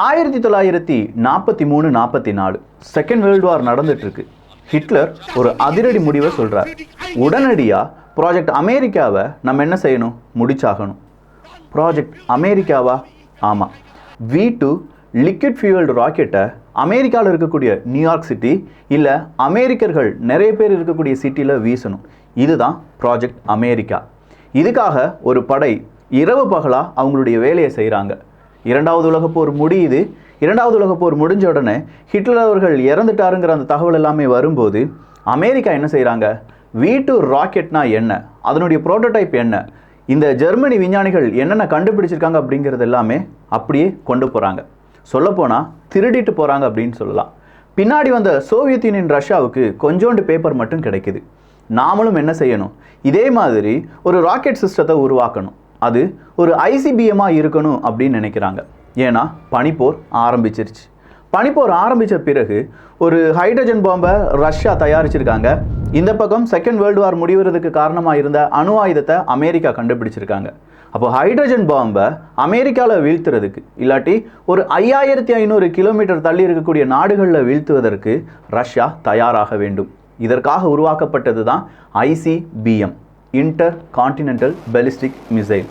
1943-44 second world war நடந்துட்டு இருக்கு. Hitler ஒரு அதிரடி முடிவை சொல்றார். உடனடியாக ப்ராஜெக்ட் அமெரிக்காவை நம்ம என்ன செய்யணும்? முடிச்சாகணும். ப்ராஜெக்ட் அமெரிக்காவா? ஆமாம். V2 லிக்விட் ஃபியூவல்டு ராக்கெட்டை அமெரிக்காவில் இருக்கக்கூடிய நியூயார்க் சிட்டி இல்லை அமெரிக்கர்கள் நிறைய பேர் இருக்கக்கூடிய சிட்டியில் வீசணும். இதுதான் ப்ராஜெக்ட் அமெரிக்கா. இதுக்காக ஒரு படை இரவு பகலாக அவங்களுடைய வேலையை செய்கிறாங்க. இரண்டாவது உலகப்போர் முடியுது. இரண்டாவது உலகப்போர் முடிஞ்ச உடனே ஹிட்லர் அவர்கள் இறந்துட்டாருங்கிற அந்த தகவல் எல்லாமே வரும்போது அமெரிக்கா என்ன செய்கிறாங்க? V2 ராக்கெட்னா என்ன, அதனுடைய ப்ரோட்டோடைப் என்ன, இந்த ஜெர்மனி விஞ்ஞானிகள் என்னென்ன கண்டுபிடிச்சிருக்காங்க அப்படிங்கிறது எல்லாமே அப்படியே கொண்டு போகிறாங்க. சொல்லப்போனால் திருடிட்டு போகிறாங்க அப்படின்னு சொல்லலாம். பின்னாடி வந்த சோவியத் யூனியன் ரஷ்யாவுக்கு கொஞ்சோண்டு பேப்பர் மட்டும் கிடைக்குது. நாமளும் என்ன செய்யணும்? இதே மாதிரி ஒரு ராக்கெட் சிஸ்டத்தை உருவாக்கணும். அது ஒரு ஐசிபிஎம்மாக இருக்கணும் அப்படின்னு நினைக்கிறாங்க. ஏன்னா பனிப்போர் ஆரம்பிச்சிருச்சு. பனிப்போர் ஆரம்பித்த பிறகு ஒரு ஹைட்ரஜன் பாம்பை ரஷ்யா தயாரிச்சிருக்காங்க. இந்த பக்கம் செகண்ட் வேர்ல்டு வார் முடிவுறதுக்கு காரணமாக இருந்த அணு ஆயுதத்தை அமெரிக்கா கண்டுபிடிச்சிருக்காங்க. அப்போ ஹைட்ரஜன் பாம்பை அமெரிக்காவில் வீழ்த்துறதுக்கு இல்லாட்டி ஒரு 5500 கிலோமீட்டர் தள்ளி இருக்கக்கூடிய நாடுகளில் வீழ்த்துவதற்கு ரஷ்யா தயாராக வேண்டும். இதற்காக உருவாக்கப்பட்டது தான் ICBM, inter continental ballistic missile.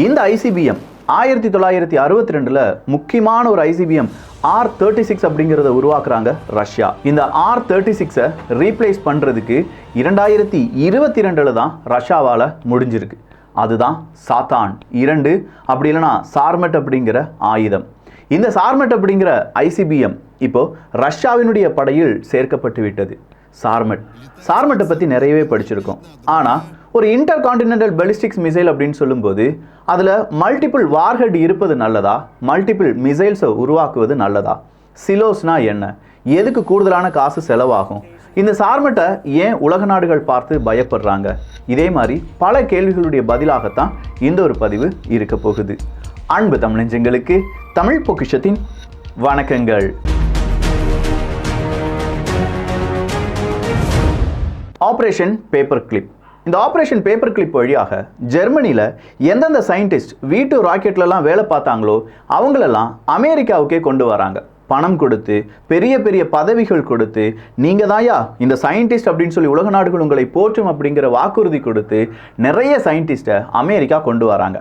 இந்த ICBM 1962 முக்கியமான ஒரு ICBM R-36 அப்படிங்கிறத உருவாக்குறாங்க ரஷ்யா. இந்த R-36 ரீப்ளேஸ் பண்ணுறதுக்கு 2022 தான் ரஷ்யாவால் முடிஞ்சிருக்கு. அதுதான் சாத்தான் 2 அப்படி இல்லைனா சார்மட் அப்படிங்கிற ஆயுதம். இந்த சார்மட் அப்படிங்கிற ICBM இப்போ ரஷ்யாவினுடைய படையில் சேர்க்கப்பட்டு விட்டது. சார்மட்டை பற்றி நிறையவே படிச்சிருக்கோம். ஆனால் ஒரு இன்டர் கான்டினென்டல் பாலிஸ்டிக்ஸ் மிசைல் அப்படின்னு சொல்லும்போது அதில் மல்டிபிள் வார்ஹெட் இருப்பது நல்லதா, மல்டிபிள் மிசைல்ஸை உருவாக்குவது நல்லதா, சிலோஸ்னா என்ன, எதுக்கு கூடுதலான காசு செலவாகும், இந்த சார்மட்டை ஏன் உலக நாடுகள் பார்த்து பயப்படுறாங்க, இதே மாதிரி பல கேள்விகளுடைய பதிலாகத்தான் இந்த ஒரு பதிவு இருக்க போகுது. அன்பு தமிழஞ்சங்களுக்கு தமிழ் பொக்கிஷத்தின் வணக்கங்கள். Operation paper clip. இந்த ஆப்ரேஷன் பேப்பர் கிளிப் வழியாக ஜெர்மனியில் எந்தெந்த சயின்டிஸ்ட் V2 ராக்கெட்லலாம் வேலை பார்த்தாங்களோ அவங்களெல்லாம் அமெரிக்காவுக்கே கொண்டு வராங்க. பணம் கொடுத்து பெரிய பெரிய பதவிகள் கொடுத்து நீங்கள் தாயா இந்த சயின்டிஸ்ட் அப்படின்னு சொல்லி உலக நாடுகள் உங்களை போற்றும் அப்படிங்கிற வாக்குறுதி கொடுத்து நிறைய சயின்டிஸ்ட்டை அமெரிக்கா கொண்டு வராங்க.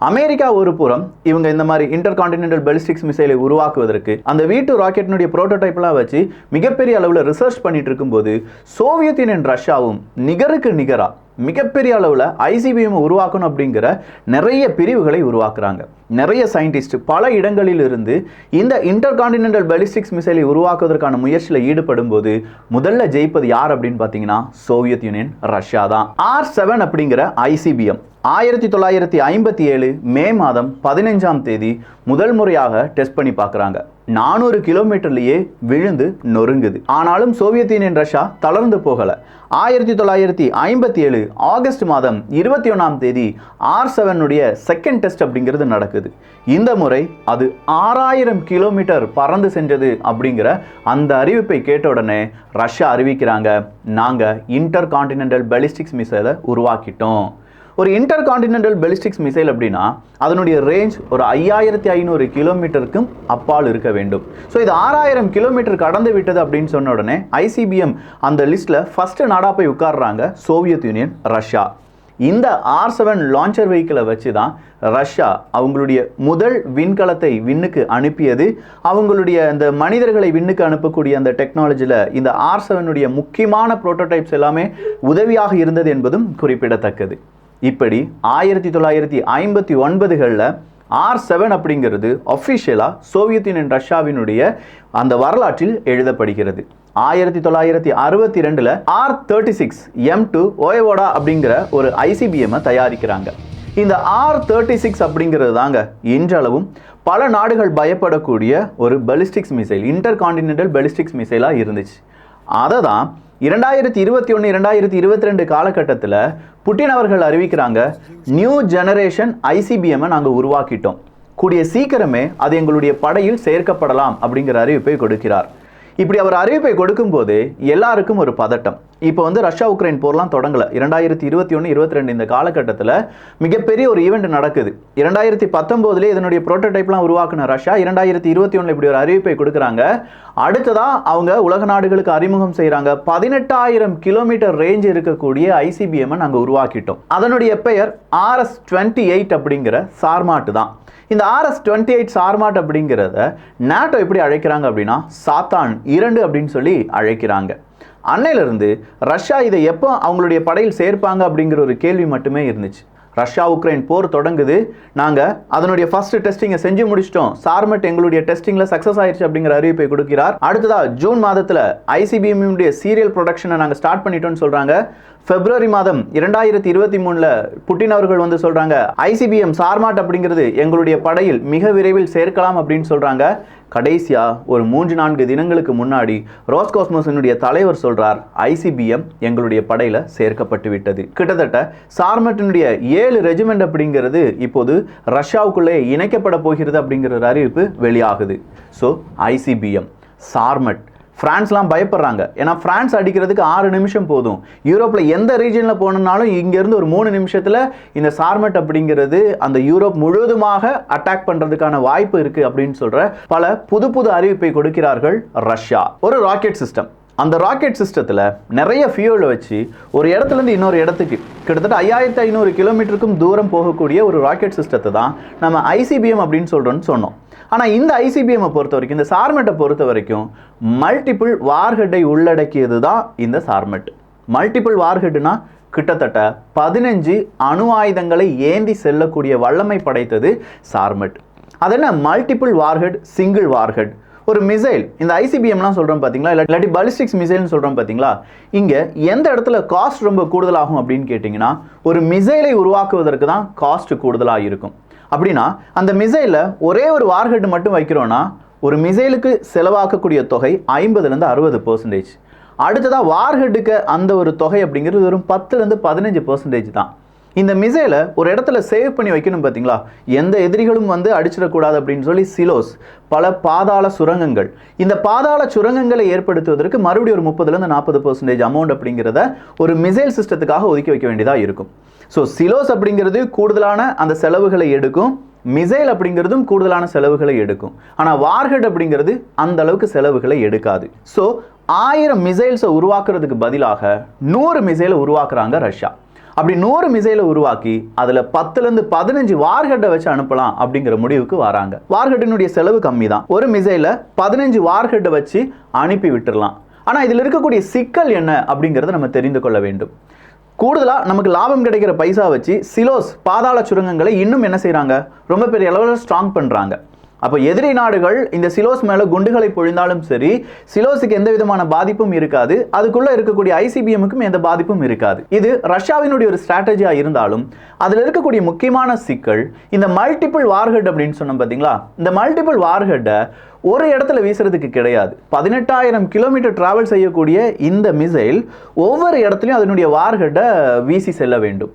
அமெரிக்கா ஒரு புறம் இவங்க இந்த மாதிரி இன்டர் கான்டினென்டல் பாலிஸ்டிக்ஸ் மிசைலை உருவாக்குவதற்கு அந்த V2 ராக்கெட்டினுடைய ப்ரோட்டோடைப்லாம் வச்சு மிகப்பெரிய அளவில் ரிசர்ச் பண்ணிட்டு இருக்கும்போது சோவியத் யூனியன் ரஷ்யாவும் நிகருக்கு நிகராக மிகப்பெரிய அளவில் ICBM உருவாக்கணும் அப்படிங்கிற நிறைய பிரிவுகளை உருவாக்குறாங்க. நிறைய சயின்டிஸ்ட் பல இடங்களில் இருந்து இந்த இன்டர் கான்டினென்டல் பாலிஸ்டிக்ஸ் மிசைலை உருவாக்குவதற்கான முயற்சியில் ஈடுபடும் போது முதல்ல ஜெயிப்பது யார் அப்படின்னு பார்த்தீங்கன்னா சோவியத் யூனியன் ரஷ்யா தான். R-7 அப்படிங்கிற ICBM 1957 மே மாதம் 15ஆம் தேதி முதல் முறையாக டெஸ்ட் பண்ணி பார்க்குறாங்க. 400 கிலோமீட்டர்லேயே விழுந்து நொறுங்குது. ஆனாலும் சோவியத் யூனியன் ரஷ்யா தளர்ந்து போகலை. 1957 ஆகஸ்ட் மாதம் 21ஆம் தேதி R-7 செகண்ட் டெஸ்ட் அப்படிங்கிறது நடக்குது. இந்த முறை அது 6000 கிலோமீட்டர் பறந்து சென்றது அப்படிங்கிற அந்த அறிவிப்பை கேட்ட உடனே ரஷ்யா அறிவிக்கிறாங்க, நாங்கள் இன்டர் கான்டினென்டல் பாலிஸ்டிக்ஸ் மிசைலை உருவாக்கிட்டோம். ஒரு இன்டர் கான்டினென்டல் பாலிஸ்டிக்ஸ் மிசைல் அப்படின்னா அதனுடைய ரேஞ்ச் ஒரு 5500 கிலோமீட்டருக்கும் அப்பால் இருக்க வேண்டும். ஸோ இது 6000 கிலோமீட்டர் கடந்து விட்டது அப்படின்னு சொன்ன உடனே ICBM அந்த லிஸ்ட்டில் ஃபஸ்ட்டு நாடாக போய் உட்கார்றாங்க சோவியத் யூனியன் ரஷ்யா. இந்த R-7 லான்ச்சர் வெஹிக்கிளை வச்சு தான் ரஷ்யா அவங்களுடைய முதல் விண்கலத்தை விண்ணுக்கு அனுப்பியது. அவங்களுடைய அந்த மனிதர்களை விண்ணுக்கு அனுப்பக்கூடிய அந்த டெக்னாலஜியில் இந்த R-7 முக்கியமான ப்ரோட்டோடைப்ஸ் எல்லாமே உதவியாக இருந்தது என்பதும் குறிப்பிடத்தக்கது. இப்படி 1959களில் R-7 அப்படிங்கிறது அஃபிஷியலாக சோவியத் யூனியன் ரஷ்யாவினுடைய அந்த வரலாற்றில் எழுதப்படுகிறது. 1962 R-36 M2 ஓயவோடா அப்படிங்கிற ஒரு ICBM தயாரிக்கிறாங்க. இந்த R-36 அப்படிங்கிறது தாங்க இன்றளவும் பல நாடுகள் பயப்படக்கூடிய ஒரு ballistics missile, intercontinental ballistics மிசைலாக இருந்துச்சு. அதை தான் 2021-2022 காலகட்டத்தில் புட்டின் அவர்கள் அறிவிக்கிறாங்க, நியூ ஜெனரேஷன் ICBM நாங்கள் உருவாக்கிட்டோம், கூடிய சீக்கிரமே அது எங்களுடைய படையில் சேர்க்கப்படலாம் அப்படிங்கிற அறிவிப்பை கொடுக்கிறார். இப்படி அவர் அறிவிப்பை கொடுக்கும்போது எல்லாருக்கும் ஒரு பதட்டம். இப்போ வந்து ரஷ்யா உக்ரைன் போர்லாம் தொடங்கல. 2021-22 இந்த காலகட்டத்தில் மிகப்பெரிய ஒரு ஈவெண்ட் நடக்குது. 2019 இதனுடைய புரோட்டோடைப்லாம் உருவாக்குன ரஷ்யா 2021 இப்படி ஒரு அறிவிப்பை கொடுக்குறாங்க. அடுத்ததா அவங்க உலக நாடுகளுக்கு அறிமுகம் செய்கிறாங்க. 18,000 கிலோமீட்டர் ரேஞ்ச் இருக்கக்கூடிய ICBM நாங்கள் உருவாக்கிட்டோம். அதனுடைய பெயர் RS-28 அப்படிங்கிற சார்மாட் தான். இந்த RS-28 சார்மாட் அப்படிங்கிறத நாட்டோ எப்படி அழைக்கிறாங்க அப்படின்னா சாத்தான் 2 அப்படின்னு சொல்லி அழைக்கிறாங்க. அன்னையிலிருந்து ரஷ்யா இதை எப்போ அவங்களுடைய படையில் சேர்ப்பாங்க அப்படிங்கிற ஒரு கேள்வி மட்டுமே இருந்துச்சு. ரஷ்யா உக்ரைன் போர் தொடங்குது, நாங்கள் அதனுடைய ஃபர்ஸ்ட் டெஸ்டிங்கை செஞ்சு முடிச்சிட்டோம், சார்மட் எங்களுடைய டெஸ்டிங்கில் சக்ஸஸ் ஆயிடுச்சு அப்படிங்கிற அறிவிப்பை கொடுக்கிறார். அடுத்ததாக ஜூன் மாதத்தில் ICBM சீரியல் ப்ரொடக்ஷனை நாங்கள் ஸ்டார்ட் பண்ணிட்டோம்னு சொல்கிறாங்க. பிப்ரவரி மாதம் 2023 புட்டின் அவர்கள் வந்து சொல்கிறாங்க ICBM சார்மாட் அப்படிங்கிறது எங்களுடைய படையில் மிக விரைவில் சேர்க்கலாம் அப்படின்னு சொல்கிறாங்க. கடைசியாக ஒரு 3-4 தினங்களுக்கு முன்னாடி ரோஸ்காஸ்மோஸினுடைய தலைவர் சொல்கிறார் ICBM எங்களுடைய படையில் சேர்க்கப்பட்டு விட்டது. கிட்டத்தட்ட சார்மட்டினுடைய 7 ரெஜிமெண்ட் அப்படிங்கிறது இப்போது ரஷ்யாவுக்குள்ளே இணைக்கப்பட போகிறது அப்படிங்கிற ஒரு அறிவிப்பு வெளியாகுது. ஸோ ICBM சார்மட் பிரான்ஸ்லாம் பயப்படுறாங்க. ஏன்னா பிரான்ஸ் அடிக்கிறதுக்கு 6 நிமிஷம் போதும். யூரோப்பில் எந்த ரீஜனில் போனாலும் இங்கேருந்து ஒரு 3 நிமிஷத்தில் இந்த சார்மட் அப்படிங்கிறது அந்த யூரோப் முழுவதுமாக அட்டாக் பண்ணுறதுக்கான வாய்ப்பு இருக்குது அப்படின்னு சொல்கிற பல புது அறிவிப்பை கொடுக்கிறார்கள் ரஷ்யா. ஒரு ராக்கெட் சிஸ்டம், அந்த ராக்கெட் சிஸ்டத்தில் நிறைய ஃபியூலை வச்சு ஒரு இடத்துலேருந்து இன்னொரு இடத்துக்கு கிட்டத்தட்ட 5500 கிலோமீட்டருக்கும் தூரம் போகக்கூடிய ஒரு ராக்கெட் சிஸ்டத்தை தான் நம்ம ICBM அப்படின்னு சொல்கிறோன்னு சொன்னோம். ஆனால் இந்த ICBM பொறுத்த வரைக்கும், இந்த சார்மெட்டை பொறுத்த வரைக்கும் மல்டிபிள் வார்ஹெட்டை உள்ளடக்கியது தான் இந்த சார்மெட். மல்டிபிள் வார்ஹெட்னா கிட்டத்தட்ட 15 அணு ஆயுதங்களை ஏந்தி செல்லக்கூடிய வல்லமை படைத்தது சார்மெட். அது என்ன மல்டிபிள் வார்ஹெட், சிங்கிள் வார்ஹெட்? ஒரு மிசைல், இந்த ICBMலாம் சொல்கிறோம் பார்த்தீங்களா, இல்லாட்டி பாலிஸ்டிக்ஸ் மிசைல்னு சொல்கிறோம் பார்த்தீங்களா, இங்கே எந்த இடத்துல காஸ்ட் ரொம்ப கூடுதலாகும் அப்படின்னு கேட்டிங்கன்னா ஒரு மிசைலை உருவாக்குவதற்கு தான் காஸ்ட் கூடுதலாக இருக்கும். அப்படின்னா அந்த மிசைலில் ஒரே ஒரு வார்ஹெட் மட்டும் வைக்கிறோன்னா ஒரு மிசைலுக்கு செலவாக்கக்கூடிய தொகை 50-60%. அடுத்ததாக வார்ஹெட்டுக்கு அந்த ஒரு தொகை அப்படிங்கிறது வெறும் 10-15% தான். இந்த மிசைலை ஒரு இடத்துல சேவ் பண்ணி வைக்கணும் பார்த்தீங்களா, எந்த எதிரிகளும் வந்து அடிச்சிடக்கூடாது அப்படின்னு சொல்லி சிலோஸ், பல பாதாள சுரங்கங்கள், இந்த பாதாள சுரங்கங்களை ஏற்படுத்துவதற்கு மறுபடியும் ஒரு 30-40% அமௌண்ட் அப்படிங்கிறத ஒரு மிசைல் சிஸ்டத்துக்காக ஒதுக்கி வைக்க வேண்டியதாக இருக்கும். ஸோ சிலோஸ் அப்படிங்கிறது கூடுதலான அந்த செலவுகளை எடுக்கும், மிசைல் அப்படிங்கிறதும் கூடுதலான செலவுகளை எடுக்கும். ஆனால் வார்ஹெட் அப்படிங்கிறது அந்த அளவுக்கு செலவுகளை எடுக்காது. ஸோ 1000 மிசைல்ஸை உருவாக்குறதுக்கு பதிலாக 100 மிசைலை உருவாக்குறாங்க ரஷ்யா. அப்படி 100 மிசைலை உருவாக்கி அதில் 10-15 வார்ஹெட்டை வச்சு அனுப்பலாம் அப்படிங்கிற முடிவுக்கு வராங்க. வார்ஹெட்டினுடைய செலவு கம்மி தான். ஒரு மிசைலை 15 வார்ஹெட்டை வச்சு அனுப்பி விட்டுடலாம். ஆனால் இதில் இருக்கக்கூடிய சிக்கல் என்ன அப்படிங்கிறத நம்ம தெரிந்து கொள்ள வேண்டும். கூடுதலாக நமக்கு லாபம் கிடைக்கிற பைசா வச்சு சிலோஸ் பாதாள சுரங்கங்களை இன்னும் என்ன செய்கிறாங்க, ரொம்ப பெரிய அளவில் ஸ்ட்ராங் பண்ணுறாங்க. அப்போ எதிரி நாடுகள் இந்த சிலோஸ் மேலே குண்டுகளை பொழிந்தாலும் சரி, சிலோஸுக்கு எந்த விதமான பாதிப்பும் இருக்காது, அதுக்குள்ளே இருக்கக்கூடிய ICBMக்கும் எந்த பாதிப்பும் இருக்காது. இது ரஷ்யாவினுடைய ஒரு ஸ்ட்ராட்டஜியாக இருந்தாலும் அதில் இருக்கக்கூடிய முக்கியமான சிக்கல் இந்த மல்டிபிள் வார்ஹெட் அப்படின்னு சொன்னோம் பார்த்தீங்களா, இந்த மல்டிபிள் வார்ஹெட்டை ஒரு இடத்துல வீசுறதுக்கு கிடையாது. 18,000 கிலோமீட்டர் டிராவல் செய்யக்கூடிய இந்த மிசைல் ஒவ்வொரு இடத்துலையும் அதனுடைய வார்ஹெட்டை வீசி செல்ல வேண்டும்.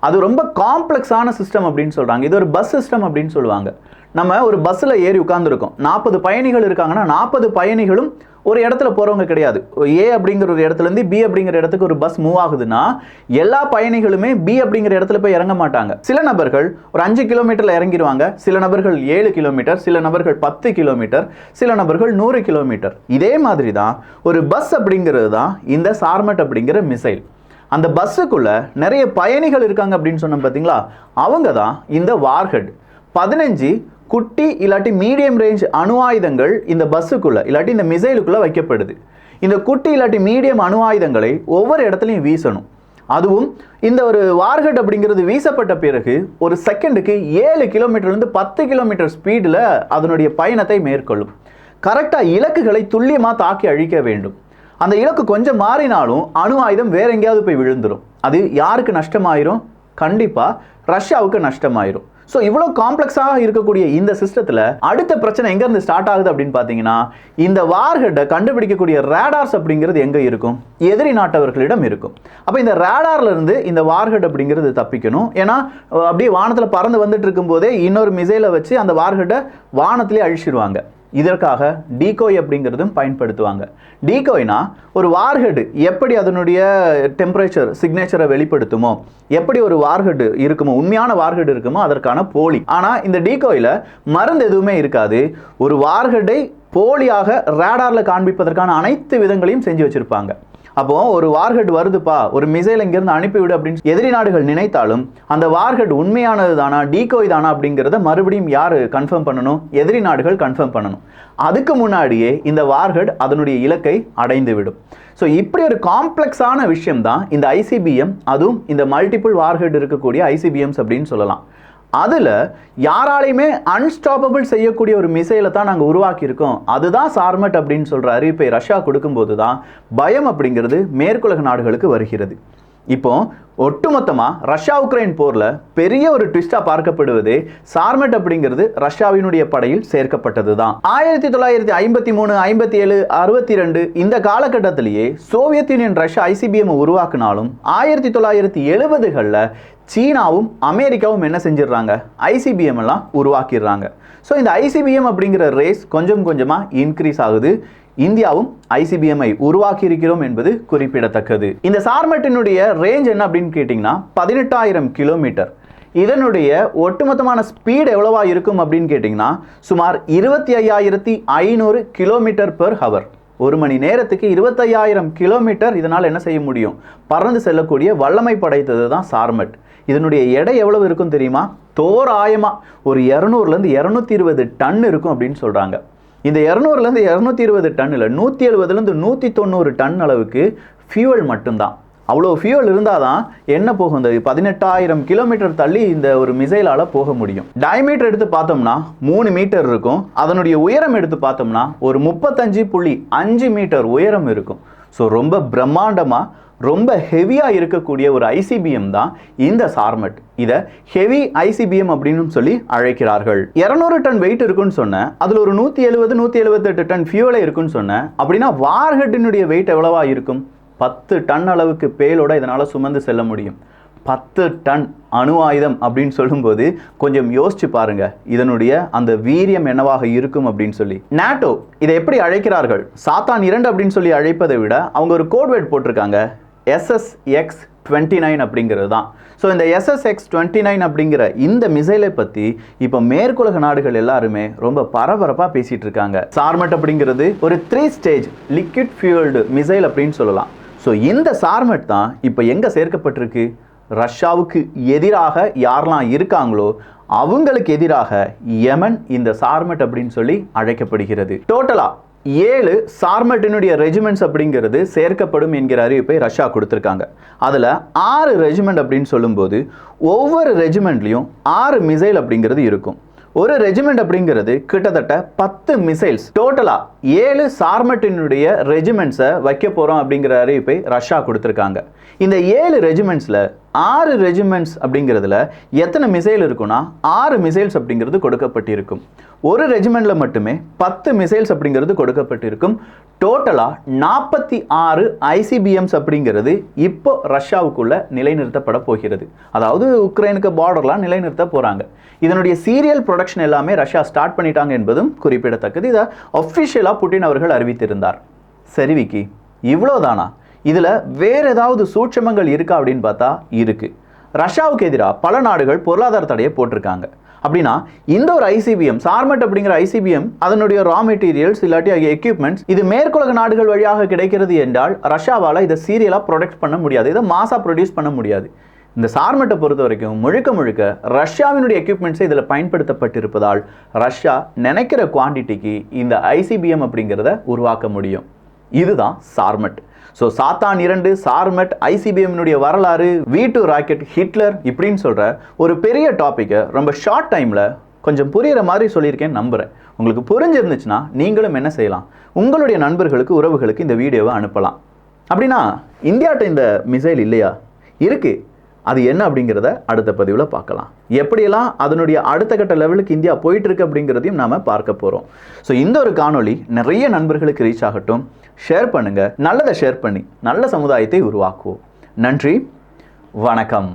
அது ரொம்ப காம்ப்ளெக்ஸான சிஸ்டம் அப்படின்னு சொல்கிறாங்க. இது ஒரு பஸ் சிஸ்டம் அப்படின்னு சொல்லுவாங்க. நம்ம ஒரு பஸ்ஸில் ஏறி உட்காந்துருக்கோம், 40 பயணிகள் இருக்காங்கன்னா 40 பயணிகளும் ஒரு இடத்துல போகிறவங்க கிடையாது. A அப்படிங்கிற ஒரு இடத்துலேருந்து B அப்படிங்கிற இடத்துக்கு ஒரு பஸ் மூவ் ஆகுதுன்னா எல்லா பயணிகளுமே B அப்படிங்கிற இடத்துல போய் இறங்க மாட்டாங்க. சில நபர்கள் ஒரு 5 கிலோமீட்டரில் இறங்கிடுவாங்க, சில நபர்கள் 7 கிலோமீட்டர், சில நபர்கள் 10 கிலோமீட்டர், சில நபர்கள் 100 கிலோமீட்டர். இதே மாதிரி தான் ஒரு பஸ் அப்படிங்கிறது தான் இந்த சார்மட் அப்படிங்கிற மிசைல். அந்த பஸ்ஸுக்குள்ள நிறைய பயணிகள் இருக்காங்க அப்படின்னு சொன்னோம் பார்த்தீங்களா, அவங்க தான் இந்த வார்ஹெட். 15 குட்டி இல்லாட்டி மீடியம் ரேஞ்ச் அணு ஆயுதங்கள் இந்த பஸ்ஸுக்குள்ள இல்லாட்டி இந்த மிசைலுக்குள்ள வைக்கப்படுது. இந்த குட்டி இல்லாட்டி மீடியம் அணு ஆயுதங்களை ஒவ்வொரு இடத்துலையும் வீசணும். அதுவும் இந்த ஒரு வார்ஹெட் அப்படிங்கிறது வீசப்பட்ட பிறகு ஒரு செகண்டுக்கு 7 கிலோமீட்டர்லேருந்து 10 கிலோமீட்டர் ஸ்பீடில் அதனுடைய பயணத்தை மேற்கொள்ளும். கரெக்டாக இலக்குகளை துல்லியமாக தாக்கி அழிக்க வேண்டும். அந்த இலக்கு கொஞ்சம் மாறினாலும் அணு ஆயுதம் வேற எங்கேயாவது போய் விழுந்துடும். அது யாருக்கு நஷ்டமாயிரும்? கண்டிப்பாக ரஷ்யாவுக்கு நஷ்டமாயிரும். ஸோ இவ்வளோ காம்ப்ளெக்ஸாக இருக்கக்கூடிய இந்த சிஸ்டத்தில் அடுத்த பிரச்சனை எங்கேருந்து ஸ்டார்ட் ஆகுது அப்படின்னு பார்த்தீங்கன்னா, இந்த வார்ஹெட்டை கண்டுபிடிக்கக்கூடிய ரேடார்ஸ் அப்படிங்கிறது எங்கே இருக்கும்? எதிரி நாட்டவர்களிடம் இருக்கும். அப்போ இந்த ரேடார்லேருந்து இந்த வார்ஹெட் அப்படிங்கிறது தப்பிக்கணும். ஏன்னா அப்படியே வானத்தில் பறந்து வந்துட்டு இருக்கும்போதே இன்னொரு மிசைலை வச்சு அந்த வார்ஹெட்டை வானத்திலே அழிச்சிடுவாங்க. இதற்காக டீகோய் அப்படிங்கிறதும் பயன்படுத்துவாங்க. டீகோய்னா ஒரு வார்ஹெட் எப்படி அதனுடைய டெம்பரேச்சர் சிக்னேச்சரை வெளிப்படுத்துமோ, எப்படி ஒரு வார்ஹெட் இருக்குமோ, உண்மையான வார்ஹெட் இருக்குமோ அதற்கான போலி. ஆனால் இந்த டீகோயில் மருந்து எதுவுமே இருக்காது. ஒரு வார்ஹெட்டை போலியாக ரேடாரில் காண்பிப்பதற்கான அனைத்து விதங்களையும் செஞ்சு வச்சிருப்பாங்க. அப்போ ஒரு வார்ஹெட் வருதுப்பா, ஒரு மிசைல் இங்கிருந்து அனுப்பிவிடு அப்படின்னு எதிரி நாடுகள் நினைத்தாலும் அந்த வார்ஹெட் உண்மையானது தானா, டீகோய் தானா அப்படிங்கிறத மறுபடியும் யார் கன்ஃபார்ம் பண்ணணும்? எதிரி நாடுகள் கன்ஃபார்ம் பண்ணணும். அதுக்கு முன்னாடியே இந்த வார்ஹெட் அதனுடைய இலக்கை அடைந்து விடும். ஸோ இப்படி ஒரு காம்ப்ளெக்ஸான விஷயம் தான் இந்த ஐசிபிஎம், அதுவும் இந்த மல்டிபிள் வார்ஹெட் இருக்கக்கூடிய ஐசிபிஎம்ஸ் அப்படின்னு சொல்லலாம். அதில் யாராலையுமே அன்ஸ்டாப்பபிள் செய்யக்கூடிய ஒரு மிசைலை தான் நாங்கள் உருவாக்கியிருக்கோம். அதுதான் சார்மட் அப்படின்னு சொல்கிற அறிவிப்பை ரஷ்யா கொடுக்கும்போது தான் பயம் அப்படிங்கிறது மேற்குலக நாடுகளுக்கு வருகிறது. இப்போ ஒட்டுமொத்தமாக ரஷ்யா உக்ரைன் போரில் பெரிய ஒரு ட்விஸ்டாக பார்க்கப்படுவது சார்மட் அப்படிங்கிறது ரஷ்யாவினுடைய படையில் சேர்க்கப்பட்டது தான். 1953, 57, 62 இந்த காலகட்டத்திலேயே சோவியத் யூனியன் ரஷ்யா ஐசிபிஎம் உருவாக்குனாலும் 1970களில் சீனாவும் அமெரிக்காவும் என்ன செஞ்சிடறாங்க? ஐசிபிஎம் எல்லாம் உருவாக்கிடுறாங்க. ஸோ இந்த ஐசிபிஎம் அப்படிங்கிற ரேஸ் கொஞ்சம் கொஞ்சமாக இன்க்ரீஸ் ஆகுது. இந்தியாவும் ஐசிபிஎம்ஐ உருவாக்கி இருக்கிறோம் என்பது குறிப்பிடத்தக்கது. இந்த சார்மட்டினுடைய ரேஞ்ச் என்ன அப்படின்னு கேட்டிங்கன்னா 18,000 கிலோமீட்டர். இதனுடைய ஒட்டுமொத்தமான ஸ்பீடு எவ்வளவா இருக்கும் அப்படின்னு கேட்டிங்கன்னா சுமார் 25,500 கிலோமீட்டர் பெர் ஹவர். ஒரு மணி நேரத்துக்கு 25,000 கிலோமீட்டர் இதனால் என்ன செய்ய முடியும்? பறந்து செல்லக்கூடிய வல்லமை படைத்தது தான் சார்மட். இதனுடைய எடை எவ்வளவு இருக்கும் தெரியுமா? தோராயமாக ஒரு 200லேருந்து 220 டன் இருக்கும் அப்படின்னு சொல்கிறாங்க. இந்த 200லேருந்து 220 டன்னில் 170லேருந்து 190 டன் அளவுக்கு ஃபியூவல் மட்டும்தான். அவ்வளோ ஃபியூவல் இருந்தால் தான் என்ன போகும்? இந்த 18,000 கிலோமீட்டர் தள்ளி இந்த ஒரு மிசைலால் போக முடியும். டயமீட்டர் எடுத்து பார்த்தோம்னா 3 மீட்டர் இருக்கும். அதனுடைய உயரம் எடுத்து பார்த்தோம்னா ஒரு 35.5 மீட்டர் உயரம் இருக்கும். ஸோ ரொம்ப பிரம்மாண்டமாக ரொம்ப ஹெவியாக இருக்கக்கூடிய ஒரு ஐசிபிஎம் தான் இந்த சார்மட். இதை ஹெவி ஐசிபிஎம் அப்படின்னு சொல்லி அழைக்கிறார்கள். 200 டன் வெயிட் இருக்குன்னு சொன்னேன். அதில் ஒரு 170-178 டன் ஃபியூவலே இருக்குன்னு சொன்னேன். அப்படின்னா வார்ஹெட்டினுடைய வெயிட் எவ்வளவா இருக்கும்? 10 டன் அளவுக்கு பேலோட இதனால் சுமந்து செல்ல முடியும். 10 டன் அணு ஆயுதம் அப்படின்னு சொல்லும்போது கொஞ்சம் யோசிச்சு பாருங்க இதனுடைய அந்த வீரியம் என்னவாக இருக்கும் அப்படின்னு சொல்லி. நாட்டோ இதை எப்படி அழைக்கிறார்கள்? சாத்தான் 2 அப்படின்னு சொல்லி அழைப்பதை விட அவங்க ஒரு கோட்வேர்ட் போட்டிருக்காங்க, SSX-29 அப்படிங்கிறது தான். ஸோ இந்த SSX-29 அப்படிங்கிற இந்த மிசைலை பற்றி இப்போ மேற்குலக நாடுகள் எல்லாருமே ரொம்ப பரபரப்பாக பேசிகிட்டு இருக்காங்க. சார்மட் அப்படிங்கிறது ஒரு 3 ஸ்டேஜ் லிக்விட் ஃபியூல்டு மிசைல் அப்படின்னு சொல்லலாம். ஸோ இந்த சார்மட் தான் இப்போ எங்கே சேர்க்கப்பட்டிருக்கு? ரஷ்யாவுக்கு எதிராக யாரெல்லாம் இருக்காங்களோ அவங்களுக்கு எதிராக யமன் இந்த சார்மட் அப்படின்னு சொல்லி அழைக்கப்படுகிறது. டோட்டலாக 7 சார்மட்டினுடைய ரெஜிமெண்ட்ஸ் அப்படிங்கிறது சேர்க்கப்படும் என்கிற அறிவிப்பை ரஷ்யா கொடுத்துருக்காங்க. அதில் 6 ரெஜிமெண்ட் அப்படின்னு சொல்லும்போது ஒவ்வொரு ரெஜிமெண்ட்லையும் 6 மிசைல் அப்படிங்கிறது இருக்கும். ஒரு ரெஜிமெண்ட் அப்படிங்கிறது கிட்டத்தட்ட 10 மிசைல்ஸ். டோட்டலாக 7 சார்மட்டினுடைய ரெஜிமெண்ட்ஸை வைக்க போகிறோம் அப்படிங்கிற அறிவிப்பை ரஷ்யா கொடுத்துருக்காங்க. இந்த 7 ரெஜிமெண்ட்ஸில் 6 ரெஜிமெண்ட்ஸ் அப்படிங்கிறதுல எத்தனை மிசைல் இருக்குன்னா 6 மிசைல்ஸ் அப்படிங்கிறது கொடுக்கப்பட்டிருக்கும். ஒரு ரெஜிமெண்ட்டில் மட்டுமே 10 மிசைல்ஸ் அப்படிங்கிறது கொடுக்கப்பட்டிருக்கும். டோட்டலாக 46 ஐசிபிஎம்ஸ் அப்படிங்கிறது இப்போ ரஷ்யாவுக்குள்ள நிலைநிறுத்தப்பட போகிறது. அதாவது உக்ரைனுக்கு பார்டர்லாம் நிலைநிறுத்த போகிறாங்க. இதனுடைய சீரியல் ப்ரொடக்ஷன் எல்லாமே ரஷ்யா ஸ்டார்ட் பண்ணிட்டாங்க என்பதும் குறிப்பிடத்தக்கது. இதை அஃபிஷியலாக புட்டின் அவர்கள் அறிவித்திருந்தார். சரி விக்கி, இவ்வளோதானா? இதில் வேறு ஏதாவது சூட்சமங்கள் இருக்கா அப்படின்னு பார்த்தா இருக்குது. ரஷ்யாவுக்கு எதிராக பல நாடுகள் பொருளாதார தடையை போட்டிருக்காங்க. அப்படின்னா இந்த ஒரு ஐசிபிஎம் சார்மட் அப்படிங்கிற ஐசிபிஎம் அதனுடைய ரா மெட்டீரியல்ஸ் இல்லாட்டி எக்யூப்மெண்ட்ஸ் இது மேற்குலக நாடுகள் வழியாக கிடைக்கிறது என்றால் ரஷ்யாவால் இதை சீரியலாக ப்ரொடக்ட் பண்ண முடியாது, இதை மாசாக ப்ரொடியூஸ் பண்ண முடியாது. இந்த சார்மட்டை பொறுத்த வரைக்கும் முழுக்க முழுக்க ரஷ்யாவினுடைய எக்யூப்மெண்ட்ஸை இதில் பயன்படுத்தப்பட்டிருப்பதால் ரஷ்யா நினைக்கிற குவான்டிட்டிக்கு இந்த ஐசிபிஎம் அப்படிங்கிறத உருவாக்க முடியும். இதுதான் சார்மட். ஸோ சாத்தான் 2, சார்மட், ஐசிபிஎம்னுடைய வரலாறு, V2 ராக்கெட், ஹிட்லர் இப்படின்னு சொல்கிற ஒரு பெரிய டாப்பிக்கை ரொம்ப ஷார்ட் டைமில் கொஞ்சம் புரிகிற மாதிரி சொல்லியிருக்கேன்னு நம்புகிறேன். உங்களுக்கு புரிஞ்சிருந்துச்சுன்னா நீங்களும் என்ன செய்யலாம்? உங்களுடைய நண்பர்களுக்கு, உறவுகளுக்கு இந்த வீடியோவை அனுப்பலாம். அப்படின்னா இந்தியாட்ட இந்த மிசைல் இல்லையா? இருக்குது. அது என்ன அப்படிங்கிறத அடுத்த பதிவில் பார்க்கலாம். எப்படியெல்லாம் அதனுடைய அடுத்த கட்ட லெவலுக்கு இந்தியா போயிட்டுருக்கு அப்படிங்கிறதையும் நாம் பார்க்க போகிறோம். ஸோ இந்த ஒரு காணொளி நிறைய நண்பர்களுக்கு ரீச் ஆகட்டும். ஷேர் பண்ணுங்கள். நல்லதை ஷேர் பண்ணி நல்ல சமுதாயத்தை உருவாக்குவோம். நன்றி, வணக்கம்.